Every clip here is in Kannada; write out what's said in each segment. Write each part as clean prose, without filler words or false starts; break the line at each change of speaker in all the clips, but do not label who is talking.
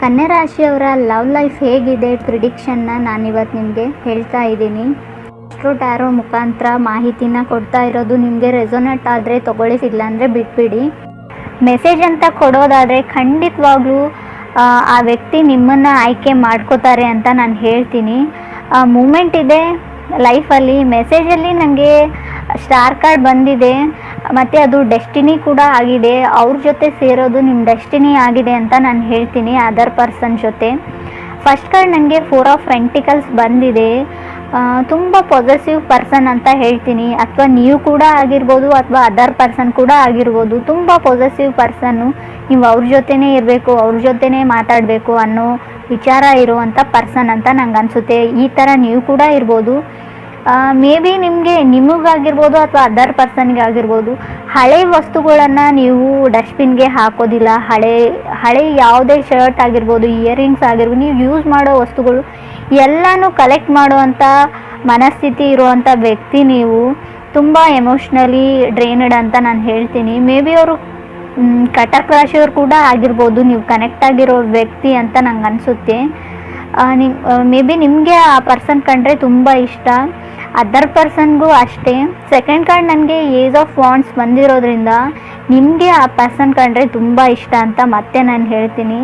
ಕನ್ಯಾ ರಾಶಿಯವರ ಲವ್ ಲೈಫ್ ಹೇಗಿದೆ ಪ್ರಿಡಿಕ್ಷನ್ನ ನಾನಿವತ್ತು ನಿಮಗೆ ಹೇಳ್ತಾ ಇದ್ದೀನಿ. ಟ್ಯಾರೋ ಮುಖಾಂತರ ಮಾಹಿತಿನ ಕೊಡ್ತಾ ಇರೋದು. ನಿಮಗೆ ರೆಸೊನೇಟ್ ಆದರೆ ತೊಗೊಳ್ಳಿ, ಇಲ್ಲಾಂದರೆ ಬಿಟ್ಬಿಡಿ. ಮೆಸೇಜ್ ಅಂತ ಕೊಡೋದಾದರೆ ಖಂಡಿತವಾಗ್ಲೂ ಆ ವ್ಯಕ್ತಿ ನಿಮ್ಮನ್ನು ಆಯ್ಕೆ ಮಾಡ್ಕೋತಾರೆ ಅಂತ ನಾನು ಹೇಳ್ತೀನಿ. ಮೂಮೆಂಟ್ ಇದೆ ಲೈಫಲ್ಲಿ. ಮೆಸೇಜಲ್ಲಿ ನನಗೆ ಸ್ಟಾರ್ ಕಾರ್ಡ್ ಬಂದಿದೆ ಮತ್ತು ಅದು ಡೆಸ್ಟಿನಿ ಕೂಡ ಆಗಿದೆ. ಅವ್ರ ಜೊತೆ ಸೇರೋದು ನಿಮ್ಮ ಡೆಸ್ಟಿನಿ ಆಗಿದೆ ಅಂತ ನಾನು ಹೇಳ್ತೀನಿ ಅದರ್ ಪರ್ಸನ್ ಜೊತೆ. ಫಸ್ಟ್ ಕಾರ್ಡ್ ನನಗೆ 4 ಆಫ್ ಪೆಂಟಿಕಲ್ಸ್ ಬಂದಿದೆ. ತುಂಬ ಪಾಸಿಟಿವ್ ಪರ್ಸನ್ ಅಂತ ಹೇಳ್ತೀನಿ. ಅಥವಾ ನೀವು ಕೂಡ ಆಗಿರ್ಬೋದು ಅಥವಾ ಅದರ್ ಪರ್ಸನ್ ಕೂಡ ಆಗಿರ್ಬೋದು. ತುಂಬ ಪಾಸಿಟಿವ್ ಪರ್ಸನ್ನು. ನೀವು ಅವ್ರ ಜೊತೆನೇ ಇರಬೇಕು, ಅವ್ರ ಜೊತೆನೇ ಮಾತಾಡಬೇಕು ಅನ್ನೋ ವಿಚಾರ ಇರುವಂಥ ಪರ್ಸನ್ ಅಂತ ನಂಗೆ ಅನಿಸುತ್ತೆ. ಈ ಥರ ನೀವು ಕೂಡ ಇರ್ಬೋದು. ಮೇ ಬಿ ನಿಮಗಾಗಿರ್ಬೋದು ಅಥವಾ ಅದರ್ ಪರ್ಸನ್ಗೆ ಆಗಿರ್ಬೋದು. ಹಳೆ ವಸ್ತುಗಳನ್ನು ನೀವು ಡಸ್ಟ್ಬಿನ್ಗೆ ಹಾಕೋದಿಲ್ಲ. ಹಳೆ ಯಾವುದೇ ಶರ್ಟ್ ಆಗಿರ್ಬೋದು, ಇಯರಿಂಗ್ಸ್ ಆಗಿರ್ಬೋದು, ನೀವು ಯೂಸ್ ಮಾಡೋ ವಸ್ತುಗಳು ಎಲ್ಲನೂ ಕಲೆಕ್ಟ್ ಮಾಡುವಂಥ ಮನಸ್ಥಿತಿ ಇರುವಂಥ ವ್ಯಕ್ತಿ ನೀವು. ತುಂಬ ಎಮೋಷ್ನಲಿ ಡ್ರೈನಡ್ ಅಂತ ನಾನು ಹೇಳ್ತೀನಿ. ಮೇ ಬಿ ಅವರು ಕಟಕ್ ರಾಶಿಯವ್ರು ಕೂಡ ಆಗಿರ್ಬೋದು. ನೀವು ಕನೆಕ್ಟ್ ಆಗಿರೋ ವ್ಯಕ್ತಿ ಅಂತ ನಂಗೆ ಅನಿಸುತ್ತೆ. ಮೇ ಬಿ ನಿಮಗೆ ಆ ಪರ್ಸನ್ ಕಂಡ್ರೆ ತುಂಬ ಇಷ್ಟ. ಅದರ್ ಪರ್ಸನ್ಗೂ ಅಷ್ಟೇ. ಸೆಕೆಂಡ್ ಕಾರ್ಡ್ ನನಗೆ ಏಜ್ ಆಫ್ ವಾಂಡ್ಸ್ ಬಂದಿರೋದ್ರಿಂದ ನಿಮಗೆ ಆ ಪರ್ಸನ್ ಕಂಡ್ರೆ ತುಂಬ ಇಷ್ಟ ಅಂತ ಮತ್ತೆ ನಾನು ಹೇಳ್ತೀನಿ.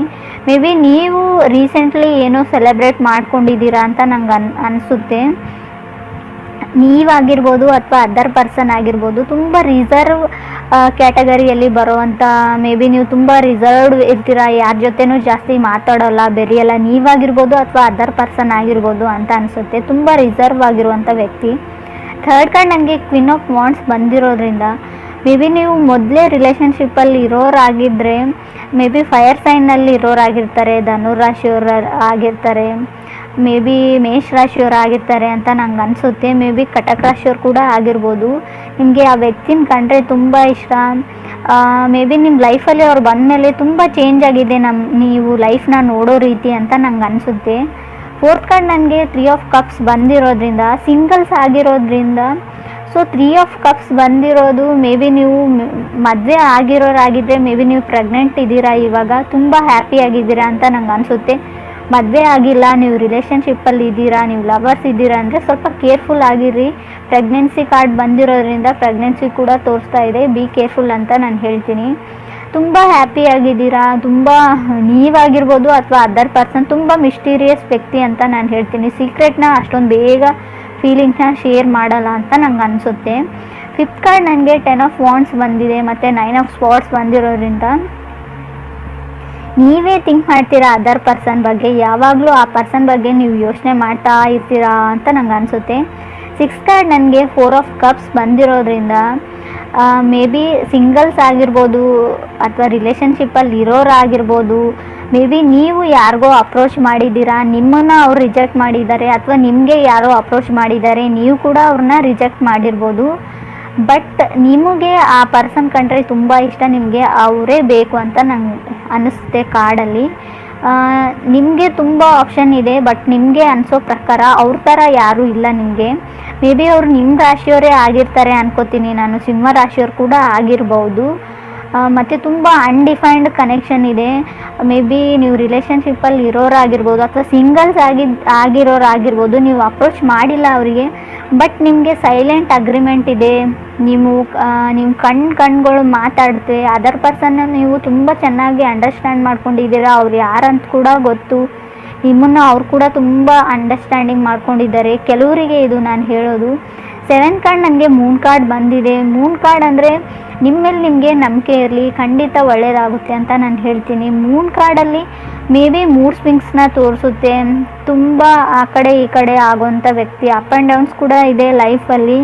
ಮೇ ಬಿ ನೀವು ರೀಸೆಂಟ್ಲಿ ಏನೋ ಸೆಲೆಬ್ರೇಟ್ ಮಾಡ್ಕೊಂಡಿದ್ದೀರಾ ಅಂತ ನಂಗೆ ಅನಿಸುತ್ತೆ. ನೀವಾಗಿರ್ಬೋದು ಅಥವಾ ಅದರ್ ಪರ್ಸನ್ ಆಗಿರ್ಬೋದು. ತುಂಬ ರಿಸರ್ವ್ ಕ್ಯಾಟಗರಿಯಲ್ಲಿ ಬರುವಂಥ, ಮೇ ಬಿ ನೀವು ತುಂಬ ರಿಸರ್ವ್ಡ್ ಇರ್ತೀರ, ಯಾರ ಜೊತೆನೂ ಜಾಸ್ತಿ ಮಾತಾಡೋಲ್ಲ, ಬೆರೆಯಲ್ಲ. ನೀವಾಗಿರ್ಬೋದು ಅಥವಾ ಅದರ್ ಪರ್ಸನ್ ಆಗಿರ್ಬೋದು ಅಂತ ಅನಿಸುತ್ತೆ. ತುಂಬ ರಿಸರ್ವ್ ಆಗಿರುವಂಥ ವ್ಯಕ್ತಿ. ಥರ್ಡ್ ಕಾರ್ಡ್ ನನಗೆ ಕ್ವೀನ್ ಆಫ್ ವಾಂಡ್ಸ್ ಬಂದಿರೋದ್ರಿಂದ ಮೇ ಬಿ ನೀವು ಮೊದಲೇ ರಿಲೇಷನ್ಶಿಪ್ಪಲ್ಲಿ ಇರೋರಾಗಿದ್ದರೆ ಮೇ ಬಿ ಫೈರ್ ಸೈನ್ನಲ್ಲಿ ಇರೋರಾಗಿರ್ತಾರೆ, ಧನುರಾಶಿಯವರು ಆಗಿರ್ತಾರೆ, ಮೇ ಬಿ ಮೇಷ ರಾಶಿಯವರು ಆಗಿರ್ತಾರೆ ಅಂತ ನಂಗೆ ಅನಿಸುತ್ತೆ. ಮೇ ಬಿ ಕಟಕ್ ರಾಶಿಯವ್ರು ಕೂಡ ಆಗಿರ್ಬೋದು. ನಿಮಗೆ ಆ ವ್ಯಕ್ತಿನ ಕಂಡ್ರೆ ತುಂಬ ಇಷ್ಟ. ಮೇ ಬಿ ನಿಮ್ಮ ಲೈಫಲ್ಲಿ ಅವ್ರು ಬಂದಮೇಲೆ ತುಂಬ ಚೇಂಜ್ ಆಗಿದೆ ನೀವು ಲೈಫ್ನ ನೋಡೋ ರೀತಿ ಅಂತ ನಂಗೆ ಅನಿಸುತ್ತೆ. ಫೋರ್ತ್ ಕಾರ್ಡ್ ನನಗೆ 3 ಆಫ್ ಕಪ್ಸ್ ಬಂದಿರೋದ್ರಿಂದ, ಸಿಂಗಲ್ಸ್ ಆಗಿರೋದ್ರಿಂದ. ಸೊ 3 ಆಫ್ ಕಪ್ಸ್ ಬಂದಿರೋದು ಮೇ ಬಿ ನೀವು ಮದುವೆ ಆಗಿರೋರಾಗಿದ್ದರೆ ಮೇ ಬಿ ನೀವು ಪ್ರೆಗ್ನೆಂಟ್ ಇದ್ದೀರಾ, ಇವಾಗ ತುಂಬ ಹ್ಯಾಪಿ ಆಗಿದ್ದೀರಾ ಅಂತ ನಂಗೆ ಅನಿಸುತ್ತೆ. ಮದುವೆ ಆಗಿಲ್ಲ, ನೀವು ರಿಲೇಷನ್ಶಿಪ್ಪಲ್ಲಿ ಇದ್ದೀರಾ, ನೀವು ಲವರ್ಸ್ ಇದ್ದೀರಾ ಅಂದರೆ ಸ್ವಲ್ಪ ಕೇರ್ಫುಲ್ ಆಗಿರ್ರಿ. ಪ್ರೆಗ್ನೆನ್ಸಿ ಕಾರ್ಡ್ ಬಂದಿರೋದ್ರಿಂದ ಪ್ರೆಗ್ನೆನ್ಸಿ ಕೂಡ ತೋರಿಸ್ತಾ ಇದೆ. ಬಿ ಕೇರ್ಫುಲ್ ಅಂತ ನಾನು ಹೇಳ್ತೀನಿ. ತುಂಬ ಹ್ಯಾಪಿ ಆಗಿದ್ದೀರಾ. ತುಂಬ ನೀವಾಗಿರ್ಬೋದು ಅಥವಾ ಅದರ್ ಪರ್ಸನ್ ತುಂಬ ಮಿಸ್ಟೀರಿಯಸ್ ವ್ಯಕ್ತಿ ಅಂತ ನಾನು ಹೇಳ್ತೀನಿ. ಸೀಕ್ರೆಟ್ನ ಅಷ್ಟೊಂದು ಬೇಗ ಫೀಲಿಂಗ್ಸ್ನ ಶೇರ್ ಮಾಡಲ್ಲ ಅಂತ ನಂಗೆ ಅನಿಸುತ್ತೆ. ಫಿಫ್ತ್ ಕಾರ್ಡ್ ನನಗೆ 10 ಆಫ್ ವಾಂಡ್ಸ್ ಬಂದಿದೆ ಮತ್ತು 9 ಆಫ್ ಸ್ಪಾಟ್ಸ್ ಬಂದಿರೋದ್ರಿಂದ ನೀವೇ ಥಿಂಕ್ ಮಾಡ್ತೀರಾ ಅದರ್ ಪರ್ಸನ್ ಬಗ್ಗೆ. ಯಾವಾಗಲೂ ಆ ಪರ್ಸನ್ ಬಗ್ಗೆ ನೀವು ಯೋಚನೆ ಮಾಡ್ತಾ ಇರ್ತೀರಾ ಅಂತ ನಂಗೆ ಅನಿಸುತ್ತೆ. ಸಿಕ್ಸ್ ಕಾರ್ಡ್ ನನಗೆ 4 ಆಫ್ ಕಪ್ಸ್ ಬಂದಿರೋದ್ರಿಂದ ಮೇ ಬಿ ಸಿಂಗಲ್ಸ್ ಆಗಿರ್ಬೋದು ಅಥವಾ ರಿಲೇಷನ್ಶಿಪ್ಪಲ್ಲಿ ಇರೋರಾಗಿರ್ಬೋದು. ಮೇ ಬಿ ನೀವು ಯಾರಿಗೋ ಅಪ್ರೋಚ್ ಮಾಡಿದ್ದೀರಾ, ನಿಮ್ಮನ್ನು ಅವ್ರು ರಿಜೆಕ್ಟ್ ಮಾಡಿದ್ದಾರೆ, ಅಥವಾ ನಿಮಗೆ ಯಾರೋ ಅಪ್ರೋಚ್ ಮಾಡಿದ್ದಾರೆ, ನೀವು ಕೂಡ ಅವ್ರನ್ನ ರಿಜೆಕ್ಟ್ ಮಾಡಿರ್ಬೋದು. ಬಟ್ ನಿಮಗೆ ಆ ಪರ್ಸನ್ ಕಂಡ್ರೆ ತುಂಬ ಇಷ್ಟ, ನಿಮಗೆ ಅವರೇ ಬೇಕು ಅಂತ ನಂಗೆ ಅನ್ನಿಸುತ್ತೆ ಕಾರ್ಡಲ್ಲಿ. ನಿಮಗೆ ತುಂಬ ಆಪ್ಷನ್ ಇದೆ, ಬಟ್ ನಿಮಗೆ ಅನಿಸೋ ಪ್ರಕಾರ ಅವ್ರ ಥರ ಯಾರೂ ಇಲ್ಲ ನಿಮಗೆ. ಮೇ ಬಿ ಅವರು ನಿಮ್ಮ ರಾಶಿಯವರೇ ಆಗಿರ್ತಾರೆ ಅನ್ಕೋತೀನಿ ನಾನು. ಸಿಂಹ ರಾಶಿಯವ್ರು ಕೂಡ ಆಗಿರ್ಬೋದು. ಮತ್ತು ತುಂಬ ಅನ್ಡಿಫೈನ್ಡ್ ಕನೆಕ್ಷನ್ ಇದೆ. ಮೇ ಬಿ ನೀವು ರಿಲೇಷನ್ಶಿಪ್ಪಲ್ಲಿ ಇರೋರಾಗಿರ್ಬೋದು ಅಥವಾ ಸಿಂಗಲ್ಸ್ ಆಗಿರೋರಾಗಿರ್ಬೋದು. ನೀವು ಅಪ್ರೋಚ್ ಮಾಡಿಲ್ಲ ಅವರಿಗೆ, ಬಟ್ ನಿಮಗೆ ಸೈಲೆಂಟ್ ಅಗ್ರಿಮೆಂಟ್ ಇದೆ. ನೀವು ಕಣ್ಗಳು ಮಾತಾಡ್ತೇವೆ. ಅದರ್ ಪರ್ಸನ್ನ ನೀವು ತುಂಬ ಚೆನ್ನಾಗಿ ಅಂಡರ್ಸ್ಟ್ಯಾಂಡ್ ಮಾಡ್ಕೊಂಡಿದ್ದೀರಾ. ಅವ್ರು ಯಾರಂತ ಕೂಡ ಗೊತ್ತು. ನಿಮ್ಮನ್ನು ಅವ್ರು ಕೂಡ ತುಂಬ ಅಂಡರ್ಸ್ಟ್ಯಾಂಡಿಂಗ್ ಮಾಡ್ಕೊಂಡಿದ್ದಾರೆ ಕೆಲವರಿಗೆ. ಇದು ನಾನು ಹೇಳೋದು. 7th ಕಾರ್ಡ್ ನನಗೆ ಮೂನ್ ಕಾರ್ಡ್ ಬಂದಿದೆ. ಮೂನ್ ಕಾರ್ಡ್ ಅಂದರೆ ನಿಮ್ಮ ಮೇಲೆ ನಿಮಗೆ ನಂಬಿಕೆ ಇರಲಿ, ಖಂಡಿತ ಒಳ್ಳೆಯದಾಗುತ್ತೆ ಅಂತ ನಾನು ಹೇಳ್ತೀನಿ. ಮೂನ್ ಕಾರ್ಡಲ್ಲಿ ಮೇ ಬಿ ಮೂಡ್ ಸ್ವಿಂಗ್ಸ್ನ ತೋರಿಸುತ್ತೆ. ತುಂಬ ಆ ಕಡೆ ಈ ಕಡೆ ಆಗೋವಂಥ ವ್ಯಕ್ತಿ. ಅಪ್ ಆ್ಯಂಡ್ ಡೌನ್ಸ್ ಕೂಡ ಇದೆ ಲೈಫಲ್ಲಿ.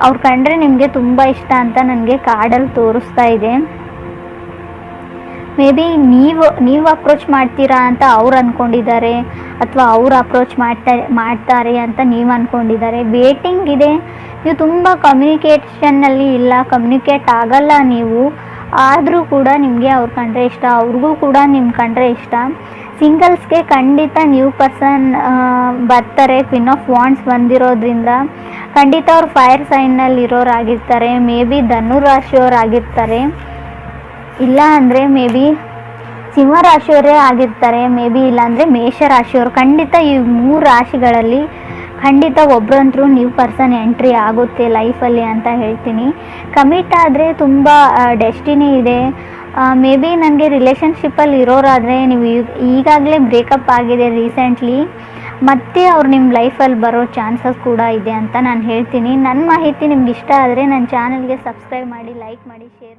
ಅವ್ರು ಕಂಡ್ರೆ ನಿಮಗೆ ತುಂಬ ಇಷ್ಟ ಅಂತ ನನಗೆ ಕಾರ್ಡಲ್ಲಿ ತೋರಿಸ್ತಾ ಇದೆ. ಮೇ ಬಿ ನೀವು ಅಪ್ರೋಚ್ ಮಾಡ್ತೀರಾ ಅಂತ ಅವ್ರು ಅಂದ್ಕೊಂಡಿದ್ದಾರೆ, ಅಥವಾ ಅವ್ರು ಅಪ್ರೋಚ್ ಮಾಡ್ತಾರೆ ಅಂತ ನೀವು ಅಂದ್ಕೊಂಡಿದ್ದಾರೆ. ವೇಟಿಂಗ್ ಇದೆ. ನೀವು ತುಂಬ ಕಮ್ಯುನಿಕೇಷನ್ನಲ್ಲಿ ಇಲ್ಲ, ಕಮ್ಯುನಿಕೇಟ್ ಆಗಲ್ಲ ನೀವು. ಆದರೂ ಕೂಡ ನಿಮಗೆ ಅವ್ರು ಕಂಡ್ರೆ ಇಷ್ಟ, ಅವ್ರಿಗೂ ಕೂಡ ನಿಮ್ಮ ಕಂಡ್ರೆ ಇಷ್ಟ. ಸಿಂಗಲ್ಸ್ಗೆ ಖಂಡಿತ ನ್ಯೂ ಪರ್ಸನ್ ಬರ್ತಾರೆ. ಕ್ವೀನ್ ಆಫ್ ವಾಂಡ್ಸ್ ಬಂದಿರೋದ್ರಿಂದ ಖಂಡಿತ ಅವ್ರು ಫೈರ್ ಸೈನ್ನಲ್ಲಿ ಇರೋರಾಗಿರ್ತಾರೆ. ಮೇ ಬಿ ಧನು ರಾಶಿಯವರಾಗಿರ್ತಾರೆ. ಇಲ್ಲ ಅಂದರೆ ಮೇ ಬಿ ಸಿಂಹ ರಾಶಿಯವರೇ ಆಗಿರ್ತಾರೆ ಮೇ ಬಿ, ಇಲ್ಲಾಂದರೆ ಮೇಷ ರಾಶಿಯವರು. ಖಂಡಿತ ಈ 3 ರಾಶಿಗಳಲ್ಲಿ ಖಂಡಿತ ಒಬ್ಬರಂತರೂ ನ್ಯೂ ಪರ್ಸನ್ ಎಂಟ್ರಿ ಆಗುತ್ತೆ ಲೈಫಲ್ಲಿ ಅಂತ ಹೇಳ್ತೀನಿ. ಕಮಿಟ್ ಆದರೆ ತುಂಬ ಡೆಸ್ಟಿನಿ ಇದೆ. ಮೇ ಬಿ ನನಗೆ ರಿಲೇಷನ್ಶಿಪ್ಪಲ್ಲಿ ಇರೋರಾದರೆ ನೀವು ಈಗಾಗಲೇ ಬ್ರೇಕಪ್ ಆಗಿದೆ ರೀಸೆಂಟ್ಲಿ, ಮತ್ತೆ ಅವ್ರು ನಿಮ್ಮ ಲೈಫಲ್ಲಿ ಬರೋ ಚಾನ್ಸಸ್ ಕೂಡ ಇದೆ ಅಂತ ನಾನು ಹೇಳ್ತೀನಿ. ನನ್ನ ಮಾಹಿತಿ ನಿಮ್ಗೆ ಇಷ್ಟ ಆದರೆ ನನ್ನ ಚಾನಲ್ಗೆ ಸಬ್ಸ್ಕ್ರೈಬ್ ಮಾಡಿ, ಲೈಕ್ ಮಾಡಿ, ಶೇರ್ ಮಾಡಿ.